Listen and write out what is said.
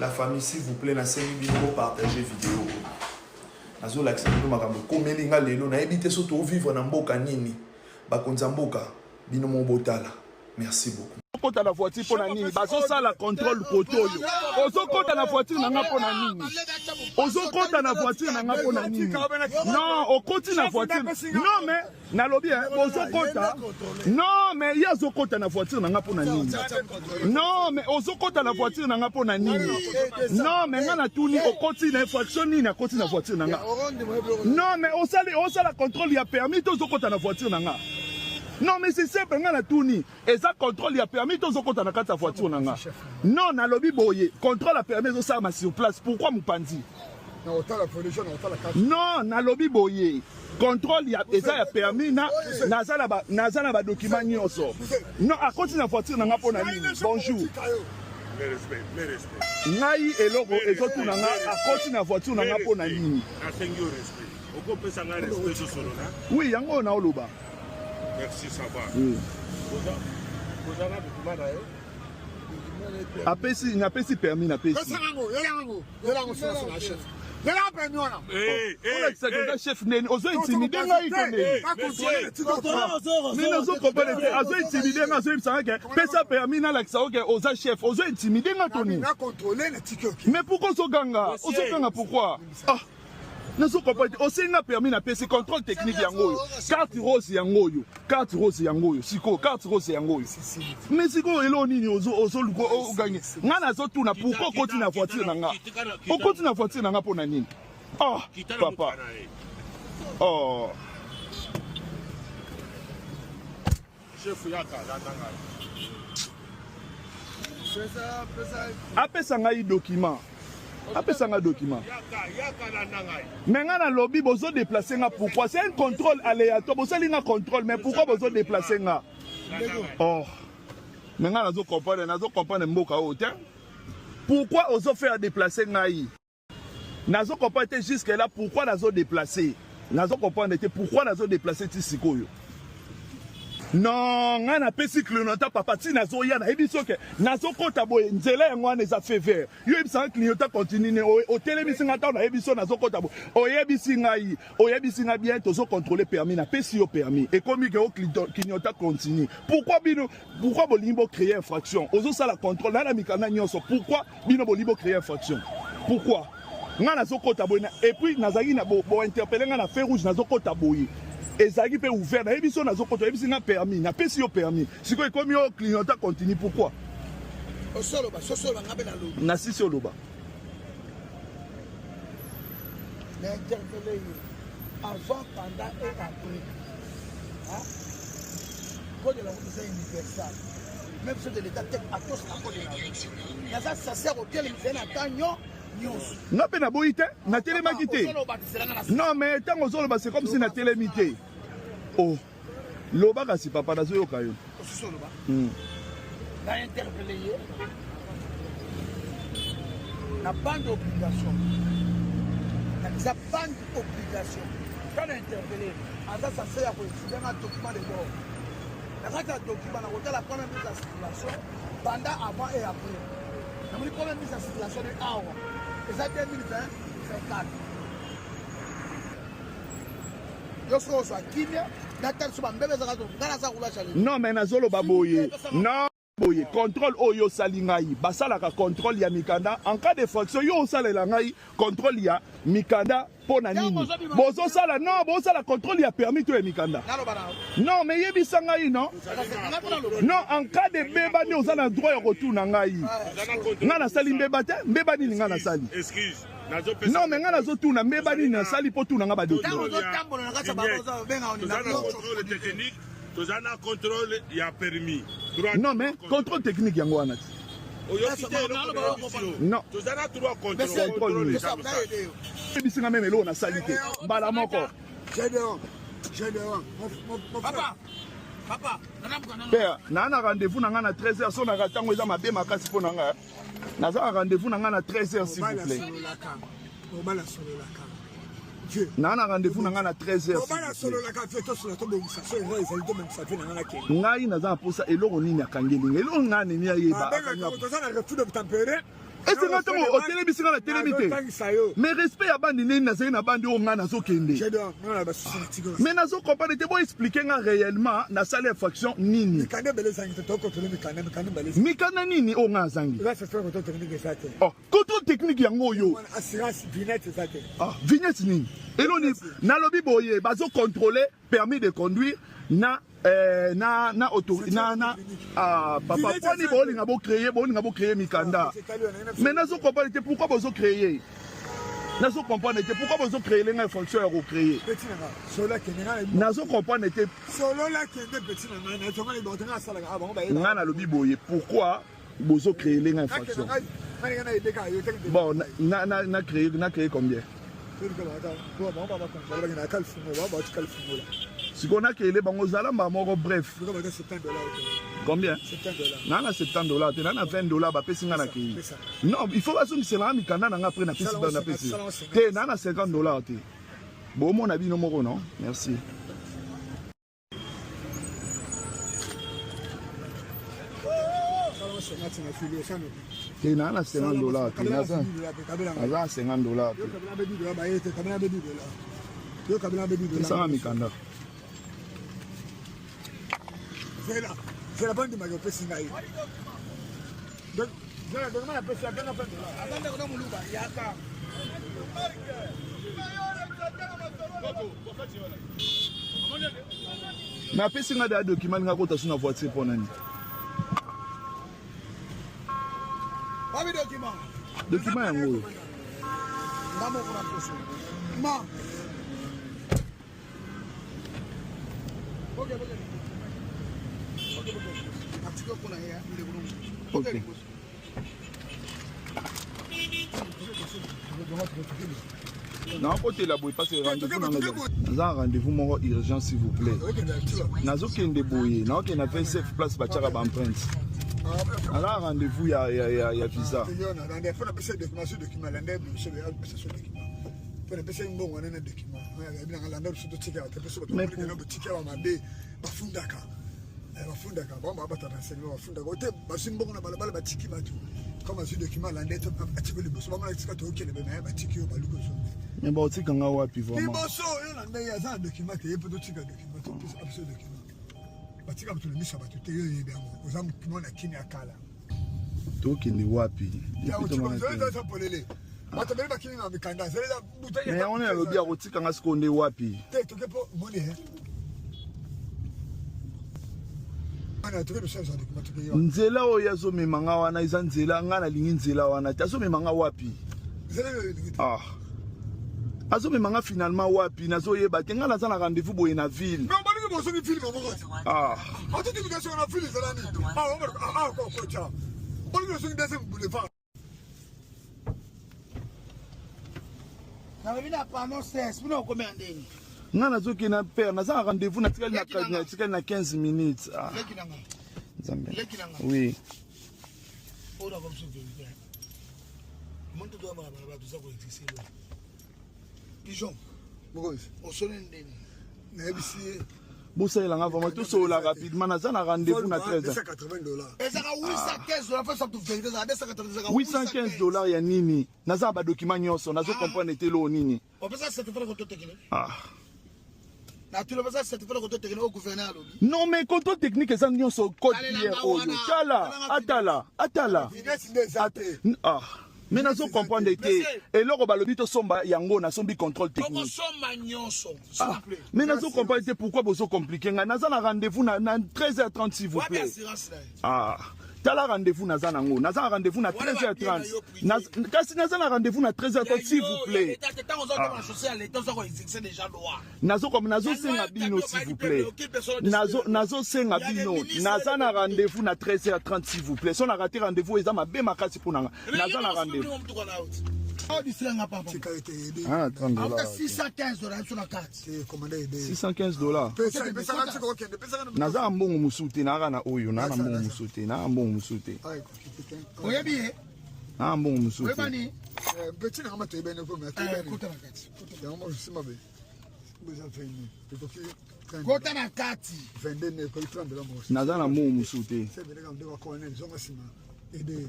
La famille, s'il vous plaît, partagez vidéo. Nazo l'accepter makambo komelinga lelo na ebité soto vivre na mboka nini bakonza mboka bino mo botala. Merci beaucoup. Kota la voiture pour la nini bazo ça la contrôle kotoyo ozo kota la voiture nanga pour la nini ozo kota la voiture nanga pour la nini non o koti na voiture non mais na lobby hein ozo kota non mais ya zo kota na voiture nanga pour la nini non mais ozo kota la voiture nanga pour la nini non mais ngana tuni o koti na infraction ni na koti na voiture nanga non mais o ça la contrôle ya permis to zo kota na voiture nanga. Non, mais c'est simple, on a tout ni. Et ça, contrôle, il a permis, tout ce qu'on a dans la voiture. Non, na lobby boye. Contrôle a permis de ça, sur place. Pourquoi Moupandi? Non, na lobby boye. Contrôle, il a permis, na ba document nyonso. Non, à côté de la voiture, on a pas na ligne. Bonjour. Mais respect. Naï et logo, et tout, on a à côté de la voiture, on a pas na ligne. Oui, yango na oloba. Merci, ça va. Apesi, n'a pas si permis, n'a pas si. Chef Nene, ozo intimider nga ikone. Mais nous sommes comprenez, ozo intimider nga ozo imsanga que pesa permis na laksa oke oza chef, ozo intimider nga toni. Mais pourquoi ozo ganga? Ozo ganga pourquoi? Ah. Nous sommes comprenez, ozo nga permis na pesi contrôle technique yango. Carte rose yango. Carte rose yango. Siko carte rose yango. Mais siko elo nini ozo luko gagner. Nga na zo tuna pourquoi continue na voiture nanga? O continue na voiture nanga pona nini? Oh, papa. Oh. Chef Yaka, apesa ngai document. Apesa ngai document. Mais nga na lobby bozo déplacer nga pourquoi? C'est un contrôle aléatoire. Bozo linga contrôle mais pourquoi bozo déplacer nga? Oh. Mais nga nazo comprendre mboka ote. Pourquoi ozo faire déplacer ngai? Nazo comprendre jusque là pourquoi nazo déplacer. Nazo comprendre pourquoi nazo déplacer tisikoyo. Non, nga na pesi clignota papa ti nazo ya na ebiso ke nazo kota boye nzela yango na za fait vert. Yo ebisa clignota continue o télémisi nga ta na ebiso nazo kota boye. O yebisi nga bien tozo contrôler permis na pesi yo permis. Et comme que o clignota continue. Pourquoi bolimbo créer infraction? Ozo ça la contrôle na mikana nyonso. Pourquoi bino bolimbo créer infraction? Pourquoi? Nga nazo kota boye et puis nazaki na bo interpeller nga na feu rouge nazo kota boye. Et ça qui peut ouvert, na ebiso nazo koto ebisi na permis, na pesi yo permis. Siko e comme yo clignota continue pourquoi? Osolo ba ngabe na loba. Na sisi oloba. Na interpellé avant, pendant et après. Hein? Code de la route c'est universal. Même ceux de l'état tête à tous la code de la route. Ça sert au tel mais na tanyo. Non, mais na boite, na télémakité. Non, mais tant aux autres, c'est comme si na télémité. Oh, loba kasi papa na zoyo kayo. Na interpellé. Na bande d'obligation. Na bande d'obligation. Quand on interpellé, ça sert à quoi? C'est un document de bord. Na un document na la première mise en circulation, pendant, avant et après. Na la première mise en circulation de awa. Et ça 2020, c'est 4. Non, mais nazolo baboye. Non, boye. Contrôle oyo salingai. Basala ka contrôle ya mikanda. En cas de fraction, yo salela ngai. Contrôle ya mikanda pona nini. Bozo sala non, bozo sala contrôle ya permis to ya mikanda. Non, mais yebi sangai non. Non, en cas de beba ni osala droit ya retour na ngai. Ngana sali mbeba te, mbeba nini ngana sali. Excuse. Non, mais nga nazo tuna mbeba nini na sali po tuna nga ba document. Tozana contrôle ya permis. Non, mais contrôle technique yango wana. Non. Tozana trois contrôle. Bisinga même elo na salité. Mbala moko. Papa, père, na rendez-vous na nga na 13h so na ratango eza mabe makasi po na nga. Naza rendez-vous na nga na 13h s'il vous plaît. Na rendez-vous na nga na 13h. Ngai naza posa eloko nini akangelinga. Eloko ngani ni ayeba. Est-ce que tu as télévisé la télévisé? Mais respect à bandi nini nazali na bandi o ngana zo kende. Mais nazo comprendre te bo expliquer nga réellement na salle infraction nini. Mikana nini o nga zangi. Oh, contrôle technique yango yo. Assurance vignette ça te. Ah, vignette nini. Eloni na lobi boye bazo contrôler permis de conduire na autorité na papa poni bolinga bo créer mikanda. Mais nazo comprendre te pourquoi bozo créer. Nazo comprendre te pourquoi bozo créer les infractions à recréer. Nazo comprendre te solo la kende petit na na tonga le botanga sala ka bon ba ngana lobi boye pourquoi bozo créer les infractions. Bon na créer combien? Si on a créé les bangos zalamba moro bref. Combien? $70. Nana $70, tu n'as $20, bah pèse ngana créé. Non, il faut assumer que c'est là mikanda nanga après na pèse dans na pèse. T'es nana $50 t'es. Bon mon avis non moro non. Merci. T'es nana $50 t'es nana $50 t'es. Ça mikanda. C'est la bande de ma pèse ngaï. Donc je demande la pèse à $20. Attendez on muluba yaka. Na pèse nga da document nga kota suna voiture pour nani. Pas document. Document yango. Ngamo kuna pèse. Ma. Ok. Non, côté la bouille, parce que rendez-vous mon urgent s'il vous plaît. Nazo kende bouille, non qu'on a fait safe place bachara empreinte. Alors rendez-vous il y a visa. Bafundaka bomba batata senyo bafundaka ote basimbongo na balabala batiki batu comme azu document landé to atiko liboso bamala tika to okele be na batiki yo baluko so mais ba otika nga wapi vraiment liboso yo landé ya za document te yepo to tika document to plus absolu document batika batu limisa batu te yo yebe yango ozamu kimona kini akala to kende wapi ya otika zo polele batu bele bakini na mikanda zeleza butaya mais on est lobi ya otika nga sikonde wapi te to kepo moni he nzela oyo azomemanga wana eza nzela nga nalingi nzela wana te azomemanga wapi azomemanga finalement wapi nazoyeba te nga naza na rendez-vous boye na ville nga nazokende na père naza na rendez-vous na tikali na 15 minutes. Oui. Bossa il a vraiment tout ça rapidement naza na rendez-vous na 13 $815 $815 ya nini naza ba document nyonso nazo comprendre te lo nini non mais contrôle technique eza nyonso code hier oyo atala mais nazo comprendre te eloko balobi tosomba yango nasombi contrôle technique mais nazo comprendre te pourquoi bozo compliqué nga naza na rendez-vous na 13h30 s'il vous plaît tala rendez-vous naza nango naza na rendez-vous na 13h30 kasi naza na rendez-vous na 13h30 s'il vous plaît nazo comme nazo senga bino s'il vous plaît nazo senga bino naza na rendez-vous na 13h30 s'il vous plaît so na raté rendez-vous eza mabe makasi pour nanga naza na rendez-vous $615 naza mbongo musute na na oyo na mbongo musute na mbongo musute oyebi na mbongo musute petit na mato ebene ko mato ebene ya mo sima be boza fini kota na kati 22 ne ko $30 naza na mbongo musute c'est bien quand on va connaître zonga sima aider